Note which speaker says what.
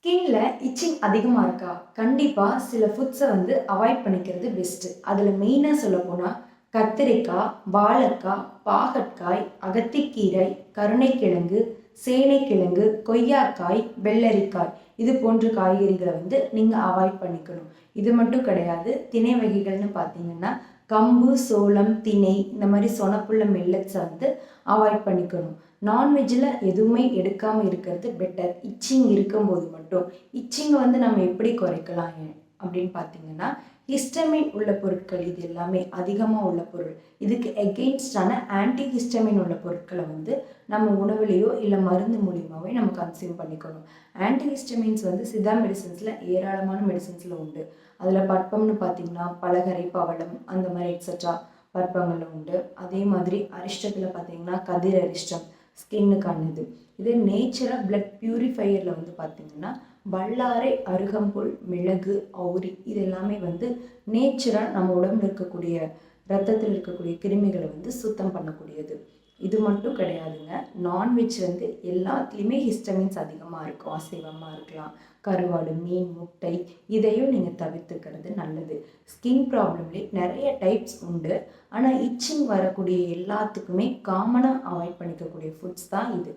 Speaker 1: ஸ்கின்ல இச்சிங் அதிகமாக இருக்கா? கண்டிப்பாக சில ஃபுட்ஸை அவாய்ட் பண்ணிக்கிறது பெஸ்ட்டு. அதில் மெயினாக சொல்லப்போனால் கத்திரிக்காய், வாழைக்காய், பாகற்காய், அகத்திக்கீரை, கருணைக்கிழங்கு, சேனைக்கிழங்கு, கொய்யாக்காய், வெள்ளரிக்காய் இது போன்ற காய்கறிகளை நீங்கள் அவாய்ட் பண்ணிக்கணும். இது மட்டும் கிடையாது, திணை வகைகள்னு பார்த்தீங்கன்னா கம்பு, சோளம், திணை இந்த மாதிரி சொனப்புள்ள மில்லட்ஸை அவாய்ட் பண்ணிக்கணும். நான்வெஜ்ஜில் எதுவுமே எடுக்காமல் இருக்கிறது பெட்டர். இச்சிங் இருக்கும்போது மட்டும். இச்சிங்கை நம்ம எப்படி குறைக்கலாம் அப்படின்னு பார்த்தீங்கன்னா, ஹிஸ்டமின் உள்ள பொருட்கள் இது எல்லாமே அதிகமாக உள்ள பொருள். இதுக்கு எகெயின்ஸ்டான ஆன்டி ஹிஸ்டமின் உள்ள பொருட்களை நம்ம உணவுலேயோ இல்லை மருந்து மூலியமாகவே நம்ம கன்சியூம் பண்ணிக்கணும். ஆன்டி ஹிஸ்டமின்ஸ் சித்தா மெடிசன்ஸில் ஏராளமான மெடிசன்ஸில் உண்டு. அதில் பற்பம்னு பார்த்தீங்கன்னா பலகரை, பவளம் அந்த மாதிரி எக்ஸட்ரா பற்பங்களில் உண்டு. அதே மாதிரி அரிஷ்டத்தில் பார்த்தீங்கன்னா கதிர் அரிஷ்டம் ஸ்கின்னுக்கானது. இதே நேச்சராக பிளட் பியூரிஃபையரில் பார்த்தீங்கன்னா வல்லாரை, அருகம்புல், மிளகு, அவுரி இது எல்லாமே நேச்சராக நம்ம உடம்புல இருக்கக்கூடிய ரத்தத்தில் இருக்கக்கூடிய கிருமிகளை சுத்தம் பண்ணக்கூடியது. இது மட்டும் கிடையாதுங்க, நான்வெஜ் எல்லாத்துலேயுமே ஹிஸ்டமின்ஸ் அதிகமாக இருக்கும். அசைவமாக இருக்கலாம், கருவாடு, மீன், முட்டை இதையும் நீங்கள் தவிர்த்துக்கிறது நல்லது. ஸ்கின் ப்ராப்ளம்லேயே நிறைய டைப்ஸ் உண்டு. ஆனால் இச்சிங் வரக்கூடிய எல்லாத்துக்குமே காமனாக அவாய்ட் பண்ணிக்கக்கூடிய ஃபுட்ஸ் தான் இது.